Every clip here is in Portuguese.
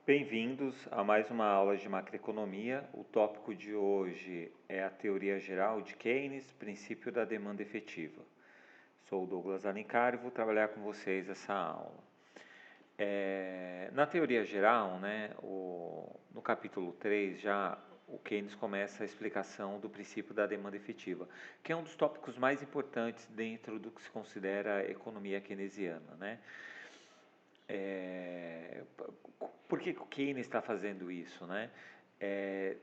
Bem-vindos a mais uma aula de macroeconomia. O tópico de hoje é a teoria geral de Keynes, princípio da demanda efetiva. Sou o Douglas Alencar e vou trabalhar com vocês essa aula. Na teoria geral, no capítulo 3, já o Keynes começa a explicação do princípio da demanda efetiva, que é um dos tópicos mais importantes dentro do que se considera a economia keynesiana, né? Por que o Keynes está fazendo isso, né?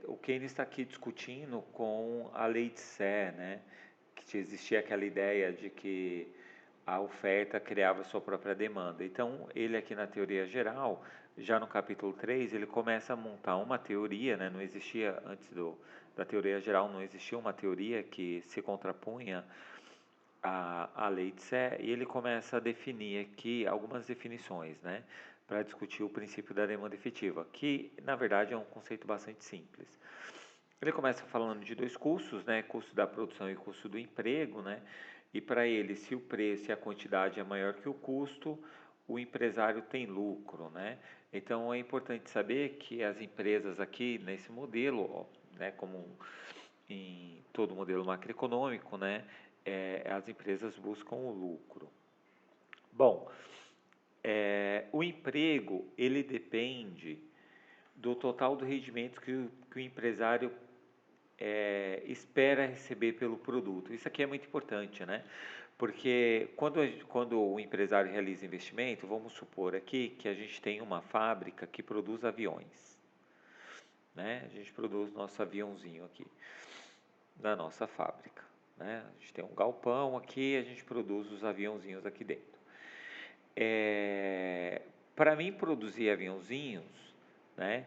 O Keynes está aqui discutindo com a lei de Sé, né? Que existia aquela ideia de que a oferta criava sua própria demanda. Então, ele aqui na teoria geral, já no capítulo 3, ele começa a montar uma teoria, né? Não existia, da teoria geral, não existia uma teoria que se contrapunha à lei de Sé, e ele começa a definir aqui algumas definições, né? Para discutir o princípio da demanda efetiva, que na verdade é um conceito bastante simples. Ele começa falando de dois custos, né? Custo da produção e custo do emprego, né? E para ele, se o preço e a quantidade é maior que o custo, o empresário tem lucro, né? Então é importante saber que as empresas aqui nesse modelo, né, como em todo modelo macroeconômico, né, as empresas buscam o lucro. Bom, o emprego ele depende do total do rendimento que o empresário espera receber pelo produto. Isso aqui é muito importante, né? Porque quando o empresário realiza investimento, vamos supor aqui que a gente tem uma fábrica que produz aviões, né? A gente produz nosso aviãozinho aqui na nossa fábrica, né? A gente tem um galpão aqui, a gente produz os aviãozinhos aqui dentro. Para mim produzir aviãozinhos, né?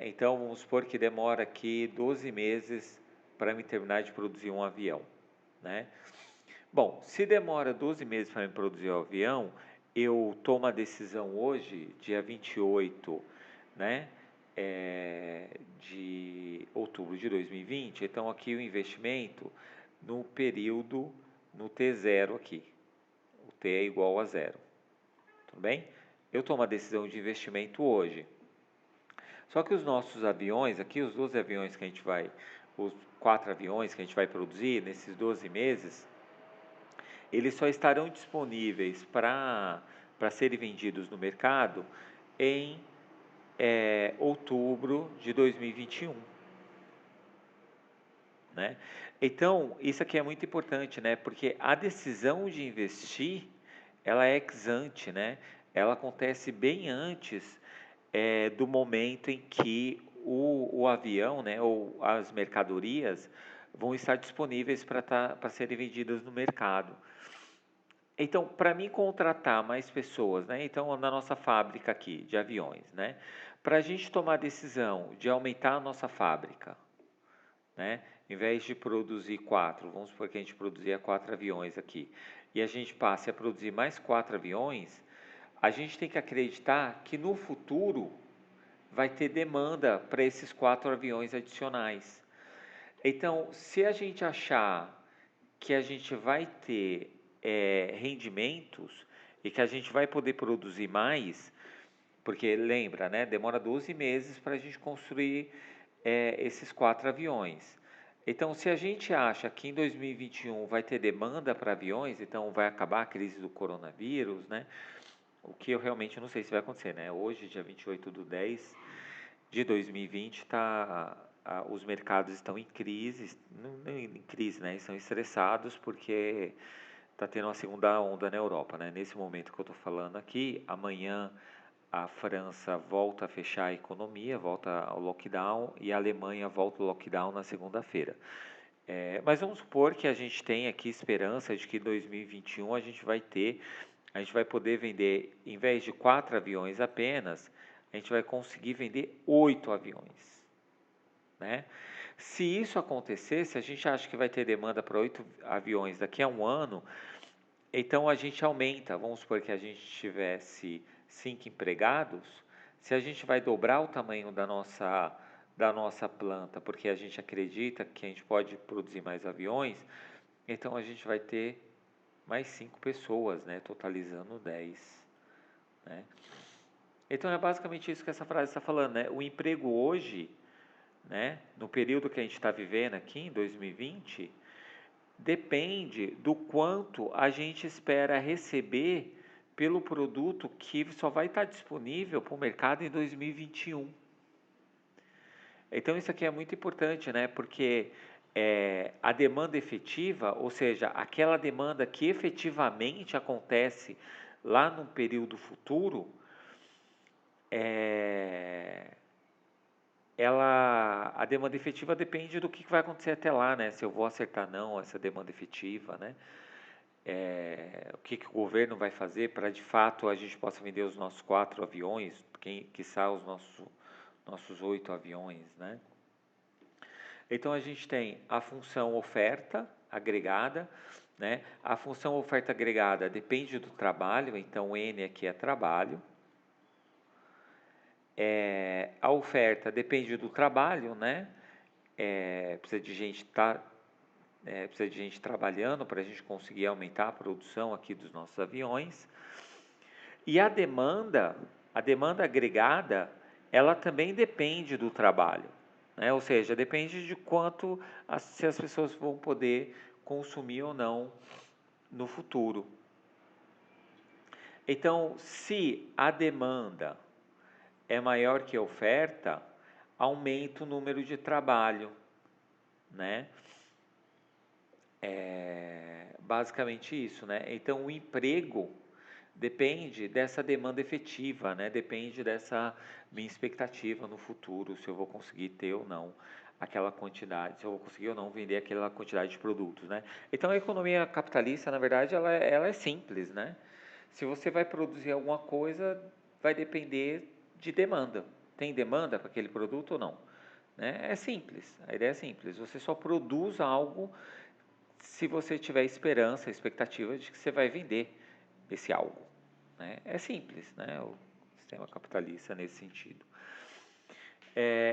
Então vamos supor que demora aqui 12 meses para me terminar de produzir um avião, né? Bom, se demora 12 meses para me produzir um avião, eu tomo a decisão hoje, dia 28, né? De outubro de 2020, então aqui o investimento no período, no T0 aqui, o T é igual a zero, tudo bem? Eu tomo a decisão de investimento hoje. Só que os nossos aviões, aqui os 12 aviões que a gente vai, os 4 aviões que a gente vai produzir nesses 12 meses, eles só estarão disponíveis para serem vendidos no mercado em outubro de 2021. Né? Então, isso aqui é muito importante, né? Porque a decisão de investir, ela é ex ante, né? Ela acontece bem antes do momento em que o avião, né, ou as mercadorias vão estar disponíveis para serem vendidas no mercado. Então, para mim contratar mais pessoas, né? Então, na nossa fábrica aqui de aviões, né? Para a gente tomar a decisão de aumentar a nossa fábrica, né? Em vez de produzir 4, vamos supor que a gente produzia 4 aviões aqui, e a gente passe a produzir mais 4 aviões, a gente tem que acreditar que no futuro vai ter demanda para esses 4 aviões adicionais. Então, se a gente achar que a gente vai ter rendimentos e que a gente vai poder produzir mais, porque lembra, né, demora 12 meses para a gente construir esses 4 aviões. Então, se a gente acha que em 2021 vai ter demanda para aviões, então vai acabar a crise do coronavírus, né? O que eu realmente não sei se vai acontecer, né? Hoje, dia 28/10 de 2020, os mercados estão em crise, não em crise, né? Estão estressados porque está tendo uma segunda onda na Europa, né? Nesse momento que eu estou falando aqui, amanhã a França volta a fechar a economia, volta ao lockdown, e a Alemanha volta ao lockdown na segunda-feira. Mas vamos supor que a gente tem aqui esperança de que em 2021 a gente vai poder vender, em vez de 4 aviões apenas, a gente vai conseguir vender 8 aviões, né? Se isso acontecer, se a gente acha que vai ter demanda para 8 aviões daqui a um ano, então a gente aumenta. Vamos supor que a gente tivesse 5 empregados, se a gente vai dobrar o tamanho da nossa planta, porque a gente acredita que a gente pode produzir mais aviões, então a gente vai ter mais 5 pessoas, né, totalizando 10, né? Então é basicamente isso que essa frase está falando, né? O emprego hoje, né, no período que a gente está vivendo aqui, em 2020, depende do quanto a gente espera receber pelo produto que só vai estar disponível para o mercado em 2021. Então isso aqui é muito importante, né? Porque a demanda efetiva, ou seja, aquela demanda que efetivamente acontece lá no período futuro, é, a demanda efetiva depende do que vai acontecer até lá, né? Se eu vou acertar não essa demanda efetiva, né? O que o governo vai fazer para de fato a gente possa vender os nossos 4 aviões, quiçá os nossos 8 aviões, né? Então a gente tem a função oferta agregada, né? A função oferta agregada depende do trabalho, então N aqui é trabalho. A oferta depende do trabalho, né? Precisa de gente precisa de gente trabalhando para a gente conseguir aumentar a produção aqui dos nossos aviões. E a demanda agregada, ela também depende do trabalho, né? Ou seja, depende de quanto se as pessoas vão poder consumir ou não no futuro. Então, se a demanda é maior que a oferta, aumenta o número de trabalho, né? Basicamente isso, né? Então, o emprego depende dessa demanda efetiva, né? Depende dessa minha expectativa no futuro, se eu vou conseguir ter ou não aquela quantidade, se eu vou conseguir ou não vender aquela quantidade de produtos, né? Então, a economia capitalista, na verdade, ela é simples, né? Se você vai produzir alguma coisa, vai depender de demanda. Tem demanda para aquele produto ou não? Né? É simples, a ideia é simples. Você só produz algo se você tiver esperança, expectativa de que você vai vender esse algo. Né? É simples, né? O sistema capitalista nesse sentido.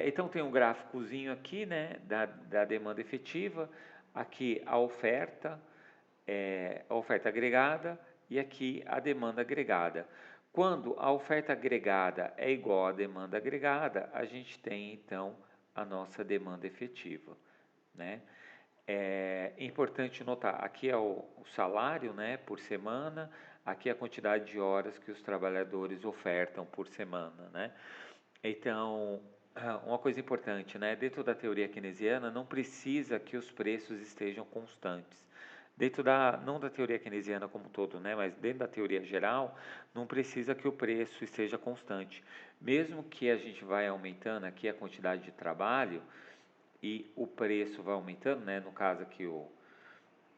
Então tem um gráficozinho aqui, né, da demanda efetiva, aqui a oferta agregada e aqui a demanda agregada. Quando a oferta agregada é igual à demanda agregada, a gente tem então a nossa demanda efetiva, né? É importante notar, aqui é o salário, né, por semana, aqui é a quantidade de horas que os trabalhadores ofertam por semana, né? Então, uma coisa importante, né, dentro da teoria keynesiana, não precisa que os preços estejam constantes. Não da teoria keynesiana como um todo, né, mas dentro da teoria geral, não precisa que o preço esteja constante. Mesmo que a gente vai aumentando aqui a quantidade de trabalho, e o preço vai aumentando, né? No caso aqui o,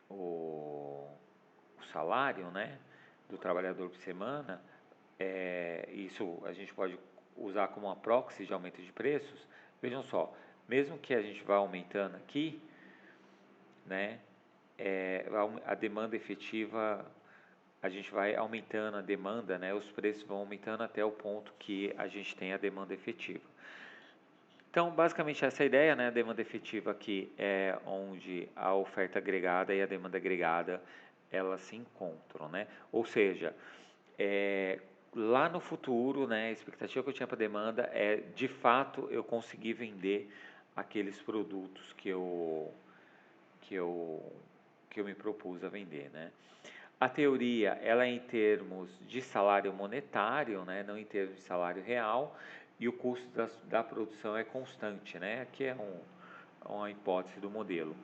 o salário, né, do trabalhador por semana, isso a gente pode usar como uma proxy de aumento de preços. Vejam só, mesmo que a gente vá aumentando aqui, né, a demanda efetiva, a gente vai aumentando a demanda, né, os preços vão aumentando até o ponto que a gente tem a demanda efetiva. Então, basicamente essa é a ideia, né? A demanda efetiva aqui é onde a oferta agregada e a demanda agregada elas se encontram, né? Ou seja, lá no futuro, né, a expectativa que eu tinha para demanda é de fato eu conseguir vender aqueles produtos que eu que eu me propus a vender, né? A teoria, ela é em termos de salário monetário, né, não em termos de salário real, e o custo da produção é constante, né? Aqui é uma hipótese do modelo.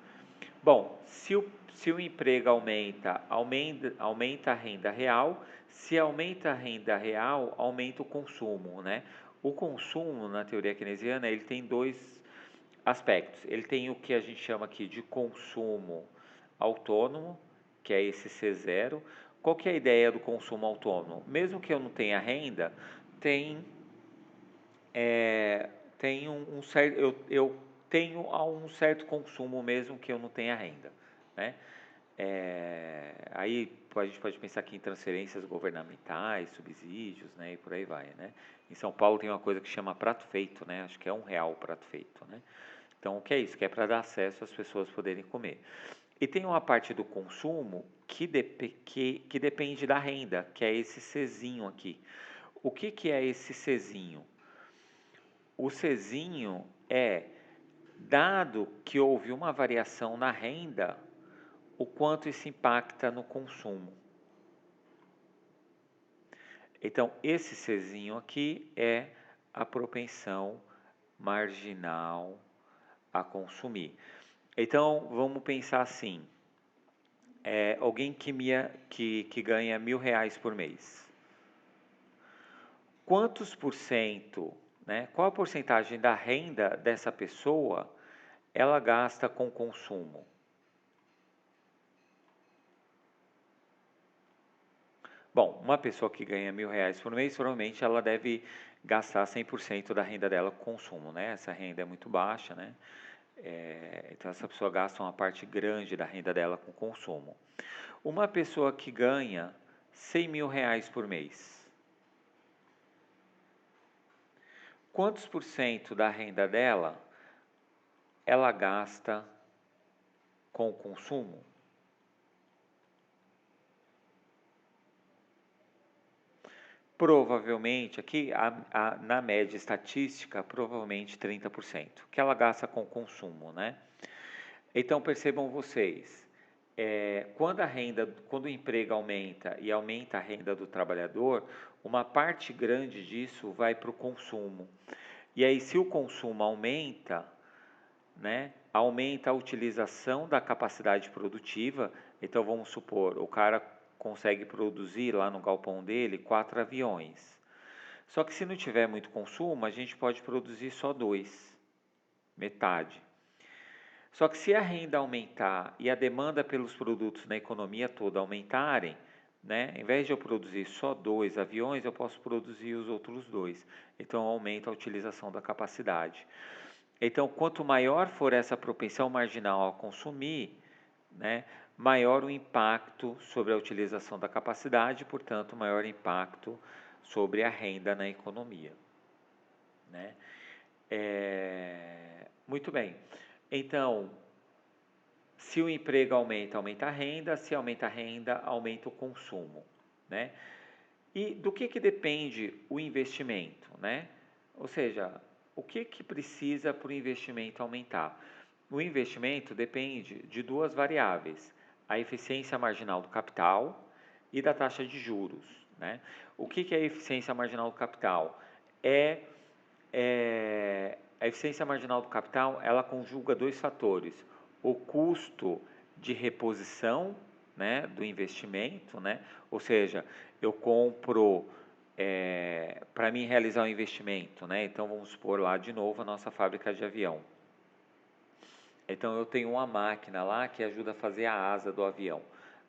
Bom, se o emprego aumenta a renda real. Se aumenta a renda real, aumenta o consumo, né? O consumo, na teoria keynesiana, ele tem dois aspectos. Ele tem o que a gente chama aqui de consumo autônomo, que é esse C0. Qual que é a ideia do consumo autônomo? Mesmo que eu não tenha renda, tem, tem um certo, eu tenho um certo consumo mesmo que eu não tenha renda, né? Aí a gente pode pensar aqui em transferências governamentais, subsídios, né, e por aí vai, né? Em São Paulo tem uma coisa que chama prato feito, né? Acho que é R$ 1 o prato feito, né? Então, o que é isso? Que é para dar acesso às pessoas poderem comer. E tem uma parte do consumo que depende da renda, que é esse Czinho aqui. O que é esse Czinho? O Czinho é, dado que houve uma variação na renda, o quanto isso impacta no consumo. Então, esse Czinho aqui é a propensão marginal a consumir. Então, vamos pensar assim, alguém que ganha R$ 1.000 por mês. Quantos por cento, né, qual a porcentagem da renda dessa pessoa ela gasta com consumo? Bom, uma pessoa que ganha R$ 1.000 por mês, provavelmente ela deve gastar 100% da renda dela com consumo, né? Essa renda é muito baixa, né? Então essa pessoa gasta uma parte grande da renda dela com consumo. Uma pessoa que ganha R$ 100.000 por mês, quantos por cento da renda dela ela gasta com consumo? Provavelmente, aqui na média estatística, provavelmente 30%, que ela gasta com consumo, né? Então percebam vocês, quando o emprego aumenta e aumenta a renda do trabalhador, uma parte grande disso vai para o consumo. E aí, se o consumo aumenta, né, aumenta a utilização da capacidade produtiva. Então vamos supor, o cara consegue produzir lá no galpão dele 4 aviões. Só que se não tiver muito consumo, a gente pode produzir só 2, metade. Só que se a renda aumentar e a demanda pelos produtos na economia toda aumentarem, né, em vez de eu produzir só 2 aviões, eu posso produzir os outros 2. Então aumenta a utilização da capacidade. Então, quanto maior for essa propensão marginal a consumir, né, maior o impacto sobre a utilização da capacidade, portanto, maior impacto sobre a renda na economia, né? Muito bem. Então, se o emprego aumenta, aumenta a renda. Se aumenta a renda, aumenta o consumo, né? E do que depende o investimento, né? Ou seja, o que precisa para o investimento aumentar? O investimento depende de 2 variáveis, a eficiência marginal do capital e da taxa de juros, né? O que é a eficiência marginal do capital? A eficiência marginal do capital, ela conjuga 2 fatores, o custo de reposição, né, do investimento, né? Ou seja, eu compro para mim realizar um investimento, né? Então vamos supor lá de novo a nossa fábrica de avião. Então eu tenho uma máquina lá que ajuda a fazer a asa do avião,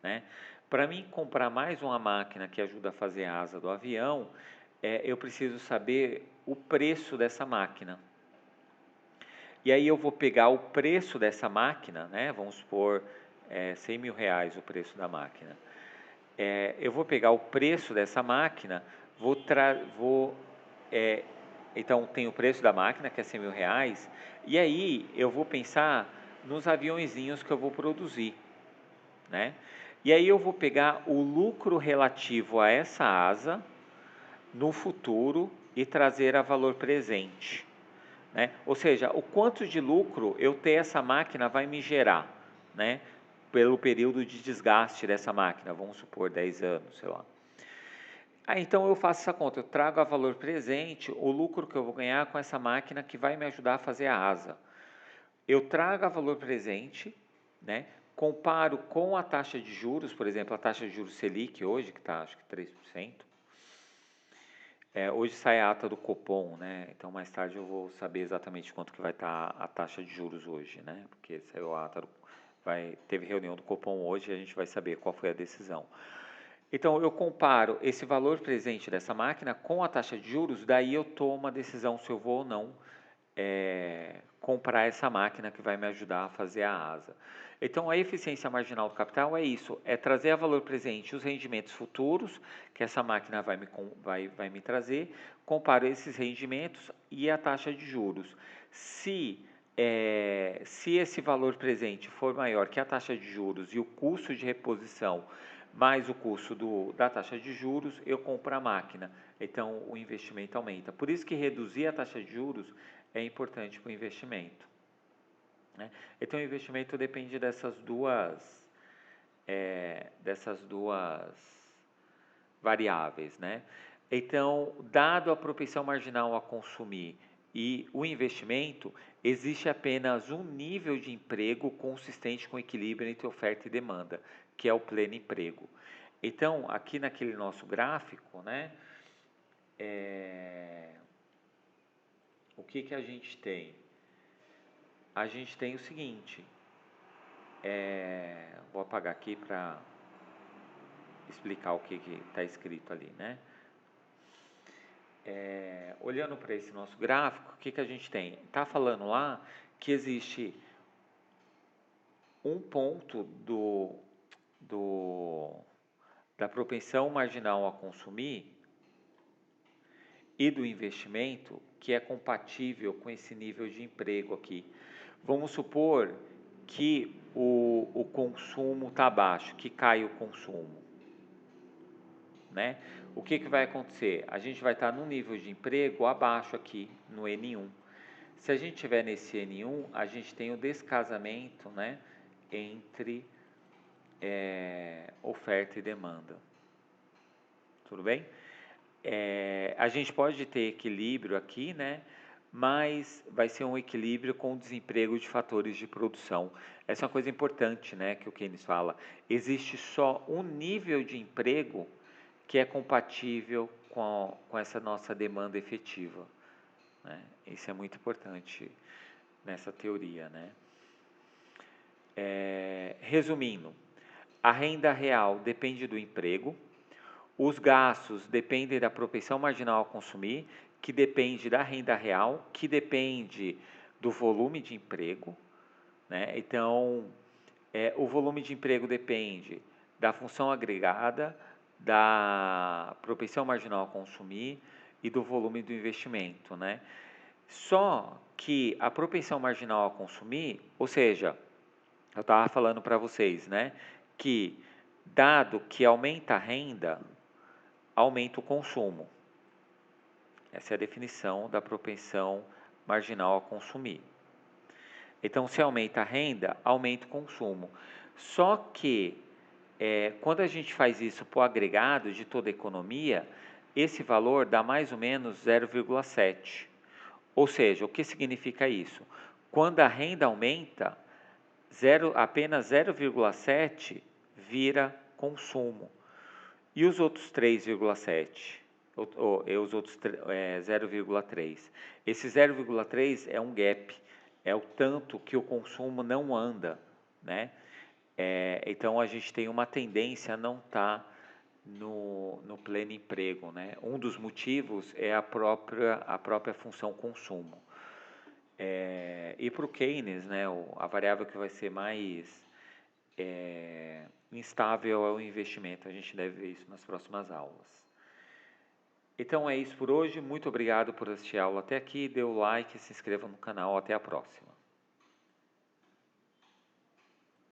né? Para mim comprar mais uma máquina que ajuda a fazer a asa do avião, eu preciso saber o preço dessa máquina. E aí eu vou pegar o preço dessa máquina, né? Vamos supor R$ 100.000 o preço da máquina. Eu vou pegar o preço dessa máquina, então tem o preço da máquina, que é R$ 100.000, e aí eu vou pensar nos aviõezinhos que eu vou produzir, né? E aí eu vou pegar o lucro relativo a essa asa no futuro e trazer a valor presente, né? Ou seja, o quanto de lucro eu ter essa máquina vai me gerar, né? Pelo período de desgaste dessa máquina, vamos supor 10 anos, sei lá. Então eu faço essa conta, eu trago a valor presente, o lucro que eu vou ganhar com essa máquina que vai me ajudar a fazer a asa. Eu trago a valor presente, né? Comparo com a taxa de juros, por exemplo, a taxa de juros Selic hoje, que está acho que 3%. Hoje sai a ata do Copom, né? Então mais tarde eu vou saber exatamente quanto que vai estar a taxa de juros hoje, né? Porque saiu a ata teve reunião do Copom hoje e a gente vai saber qual foi a decisão. Então eu comparo esse valor presente dessa máquina com a taxa de juros, daí eu tomo a decisão se eu vou ou não comprar essa máquina que vai me ajudar a fazer a asa. Então a eficiência marginal do capital é isso, é trazer a valor presente os rendimentos futuros que essa máquina vai me trazer, comparo esses rendimentos e a taxa de juros. Se esse valor presente for maior que a taxa de juros e o custo de reposição mais o custo da taxa de juros, eu compro a máquina. então o investimento aumenta. Por isso que reduzir a taxa de juros é importante para o investimento, né? Então o investimento depende dessas duas variáveis, né? Então, dado a propensão marginal a consumir e o investimento, existe apenas um nível de emprego consistente com equilíbrio entre oferta e demanda, que é o pleno emprego. Então, aqui naquele nosso gráfico, né, o que a gente tem? A gente tem o seguinte, vou apagar aqui para explicar o que está escrito ali, né? Olhando para esse nosso gráfico, o que a gente tem? Está falando lá que existe um ponto da propensão marginal a consumir e do investimento que é compatível com esse nível de emprego aqui. Vamos supor que o consumo está baixo, que cai o consumo, né? O que vai acontecer? A gente vai estar num nível de emprego abaixo aqui, no N1. Se a gente estiver nesse N1, a gente tem o descasamento, né, entre oferta e demanda. Tudo bem? A gente pode ter equilíbrio aqui, né, mas vai ser um equilíbrio com o desemprego de fatores de produção. Essa é uma coisa importante, né, que o Keynes fala. Existe só um nível de emprego que é compatível com essa nossa demanda efetiva, né? Isso é muito importante nessa teoria, né? Resumindo, a renda real depende do emprego, os gastos dependem da propensão marginal a consumir, que depende da renda real, que depende do volume de emprego, né? Então, o volume de emprego depende da função agregada, da propensão marginal a consumir e do volume do investimento, né? Só que a propensão marginal a consumir, ou seja, eu estava falando para vocês, né, que dado que aumenta a renda, aumenta o consumo. Essa é a definição da propensão marginal a consumir. Então, se aumenta a renda, aumenta o consumo. Só que, quando a gente faz isso para o agregado de toda a economia, esse valor dá mais ou menos 0,7. Ou seja, o que significa isso? Quando a renda aumenta, apenas 0,7 vira consumo. E os outros 3,7? Os outros 0,3. Esse 0,3 é um gap, é o tanto que o consumo não anda, né? Então a gente tem uma tendência a não estar no pleno emprego, né? Um dos motivos é a própria função consumo. E para o Keynes, né, a variável que vai ser mais instável é o investimento. A gente deve ver isso nas próximas aulas. Então é isso por hoje. Muito obrigado por assistir a aula até aqui. Dê o like, se inscreva no canal. Até a próxima.